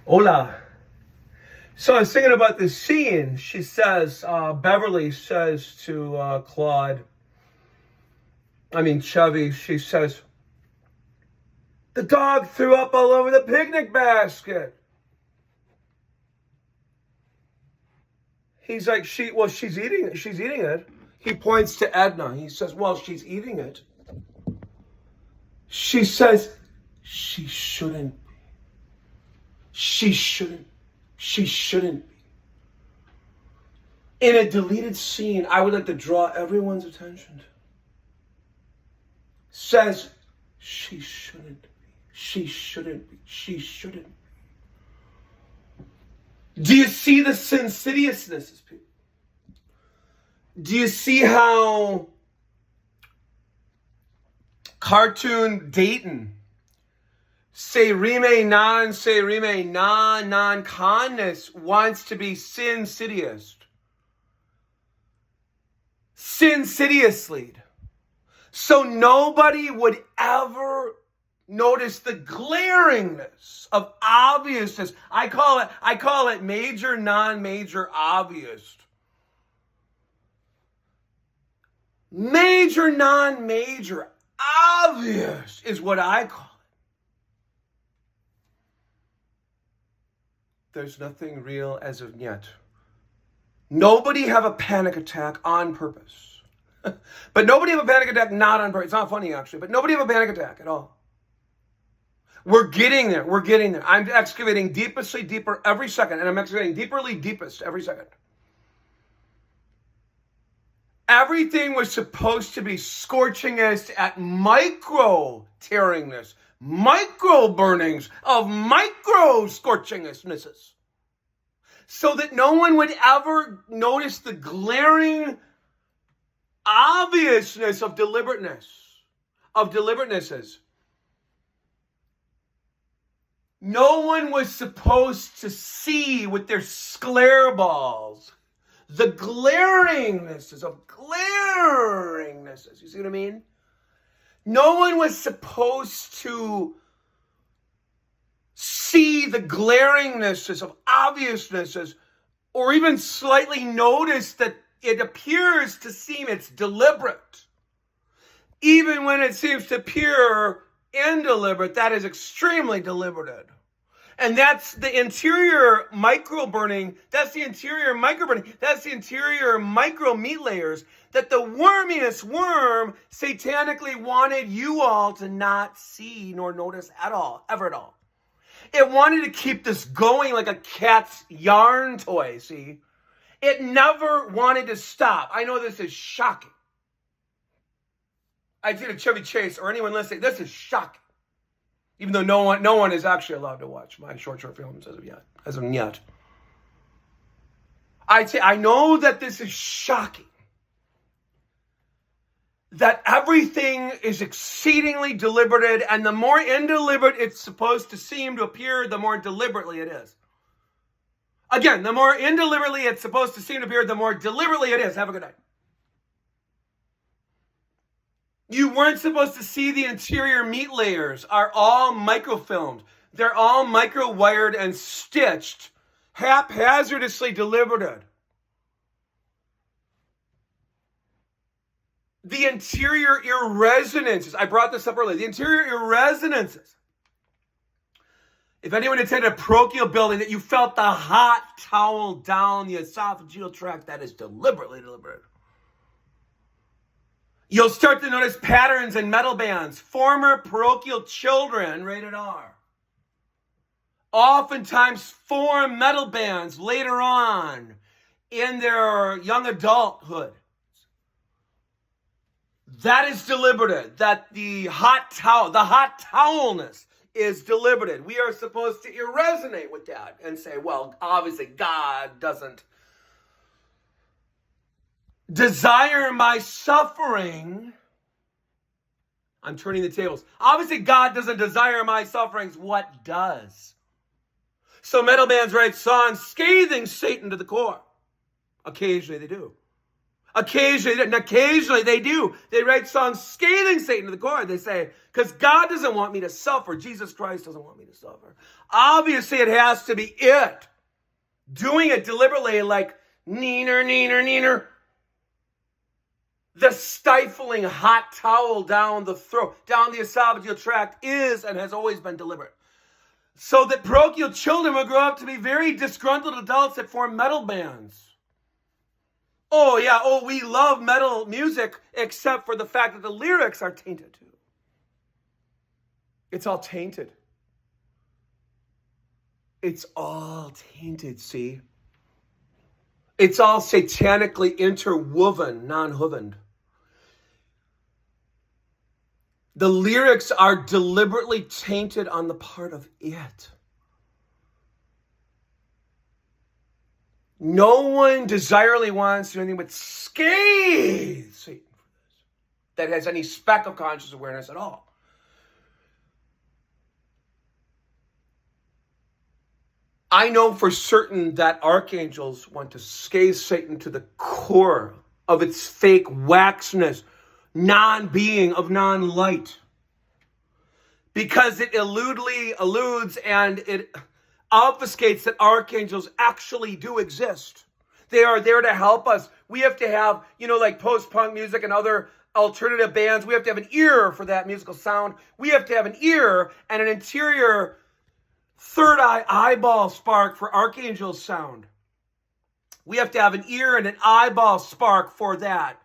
Hola. So I was thinking about this scene. She says, Beverly says to Chevy, she says, the dog threw up all over the picnic basket. He's like, she's eating it. She's eating it. He points to Edna. He says, well, she's eating it. She says, she shouldn't be. She shouldn't be. In a deleted scene, I would like to draw everyone's attention to. Says, she shouldn't be. She shouldn't be. She shouldn't be. Do you see the insidiousness, people? Do you see how cartoon Dayton say rime non-conness wants to be sin-sidious? Sin-sidious lead. So nobody would ever notice the glaringness of obviousness. I call it major, non-major, obvious. Major, non-major, obvious is what I call it. There's nothing real as of yet. Nobody have a panic attack on purpose. But nobody have a panic attack not on purpose. It's not funny, actually, but nobody have a panic attack at all. We're getting there. We're getting there. I'm excavating deepestly deeper every second, and I'm excavating deeperly deepest every second. Everything was supposed to be scorchingest at micro tearingness, micro burnings of micro scorchingnesses, so that no one would ever notice the glaring obviousness of deliberatenesses. No one was supposed to see with their sclare balls the glaringnesses. You see what I mean? No one was supposed to see the glaringnesses of obviousnesses, or even slightly notice that it appears to seem it's deliberate. Even when it seems to appear indeliberate, that is extremely deliberated. And that's the interior micro burning. That's the interior micro burning. That's the interior micro meat layers that the wormiest worm satanically wanted you all to not see nor notice at all, ever at all. It wanted to keep this going like a cat's yarn toy, see? It never wanted to stop. I know this is shocking. I did a Chevy Chase or anyone listening, this is shocking. Even though no one is actually allowed to watch my short films as of yet. I know that this is shocking. That everything is exceedingly deliberated, and the more indeliberate it's supposed to seem to appear, the more deliberately it is. Again, the more indeliberately it's supposed to seem to appear, the more deliberately it is. Have a good night. You weren't supposed to see the interior meat layers are all microfilmed. They're all micro-wired and stitched, haphazardously deliberated. The interior irresonances, I brought this up earlier, the interior irresonances. If anyone attended a parochial building, that you felt the hot towel down the esophageal tract, that is deliberately deliberated. You'll start to notice patterns in metal bands. Former parochial children, rated R, oftentimes form metal bands later on in their young adulthood. That is deliberated. That the hot towelness is deliberated. We are supposed to resonate with that and say, well, obviously God doesn't desire my suffering. I'm turning the tables. Obviously, God doesn't desire my sufferings. What does? So metal bands write songs scathing Satan to the core. Occasionally they do. Occasionally they do. They write songs scathing Satan to the core. They say, because God doesn't want me to suffer. Jesus Christ doesn't want me to suffer. Obviously, it has to be it. Doing it deliberately, like neener, neener, neener. The stifling hot towel down the throat, down the esophageal tract is and has always been deliberate. So that parochial children will grow up to be very disgruntled adults that form metal bands. Oh, yeah, we love metal music, except for the fact that the lyrics are tainted too. It's all tainted. It's all tainted, see? It's all satanically interwoven, non-hoovened. The lyrics are deliberately tainted on the part of it. No one desirably wants to do anything but scathe Satan for this, that has any speck of conscious awareness at all. I know for certain that archangels want to scathe Satan to the core of its fake waxness, non-being, of non-light. Because it eludes and it obfuscates that archangels actually do exist. They are there to help us. We have to have, like post-punk music and other alternative bands, we have to have an ear for that musical sound. We have to have an ear and an interior third eye eyeball spark for archangel sound. We have to have an ear and an eyeball spark for that.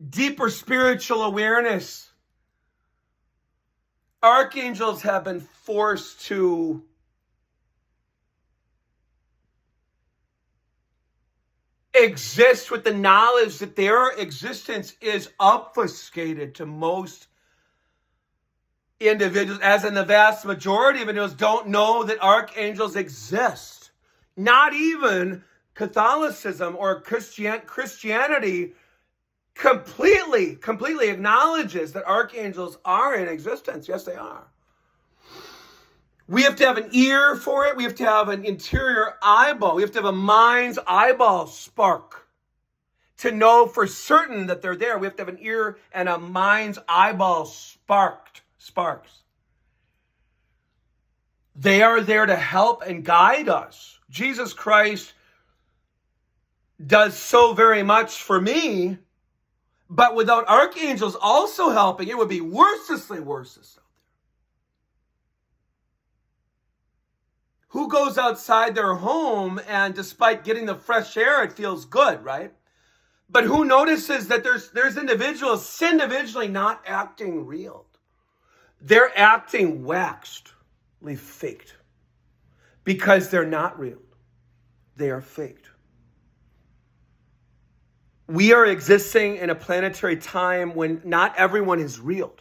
Deeper spiritual awareness. Archangels have been forced to exist with the knowledge that their existence is obfuscated to most individuals, as in the vast majority of individuals don't know that archangels exist. Not even Catholicism or Christianity completely acknowledges that archangels are in existence. Yes, they are. We have to have an ear for it. We have to have an interior eyeball. We have to have a mind's eyeball spark to know for certain that they're there. We have to have an ear and a mind's eyeball sparks. They are there to help and guide us. Jesus Christ does so very much for me, but without archangels also helping, it would be worselessly worse. Who goes outside their home and despite getting the fresh air, it feels good, right? But who notices that there's individuals individually not acting real? They're acting waxedly faked because they're not real. They are faked. We are existing in a planetary time when not everyone is real.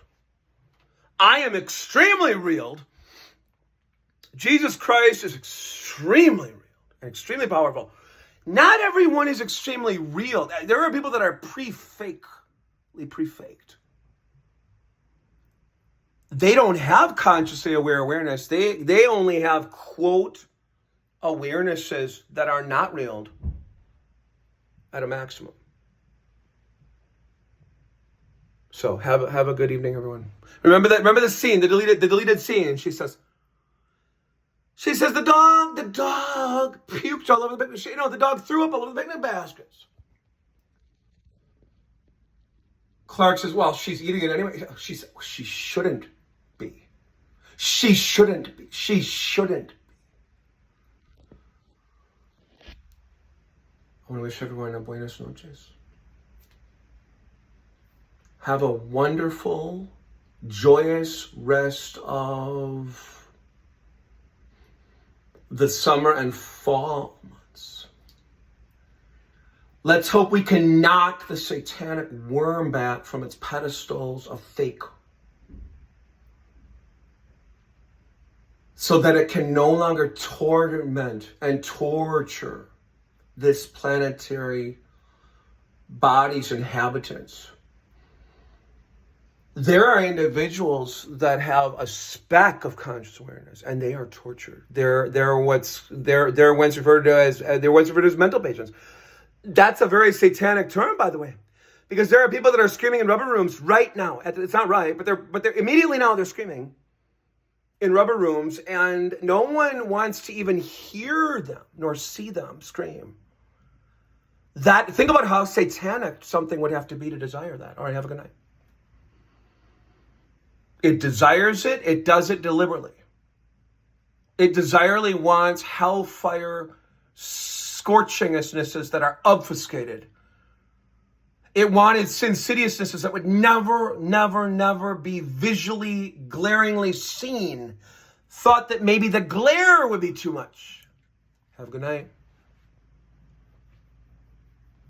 I am extremely real. Jesus Christ is extremely real and extremely powerful. Not everyone is extremely real. There are people that are pre-faked. They don't have consciously aware awareness. They only have, quote, awarenesses that are not real at a maximum. So have a good evening, everyone. Remember the scene, the deleted scene. She says the dog puked all over the picnic. The dog threw up all over the picnic baskets. Clark says, well, she's eating it anyway. She shouldn't be. She shouldn't be. She shouldn't be. I want to wish everyone a buenas noches. Have a wonderful, joyous rest of the summer and fall months. Let's hope we can knock the satanic worm back from its pedestals of fake, so that it can no longer torment and torture this planetary body's inhabitants. There are individuals that have a speck of conscious awareness, and they are tortured. They're once referred to as mental patients. That's a very satanic term, by the way. Because there are people that are screaming in rubber rooms right now. It's not right, but they're immediately now they're screaming in rubber rooms, and no one wants to even hear them nor see them scream. Think about how satanic something would have to be to desire that. All right, have a good night. It desires it. It does it deliberately. It desirely wants hellfire scorchingnesses that are obfuscated. It wanted insidiousnesses that would never, never, never be visually, glaringly seen. Thought that maybe the glare would be too much. Have a good night.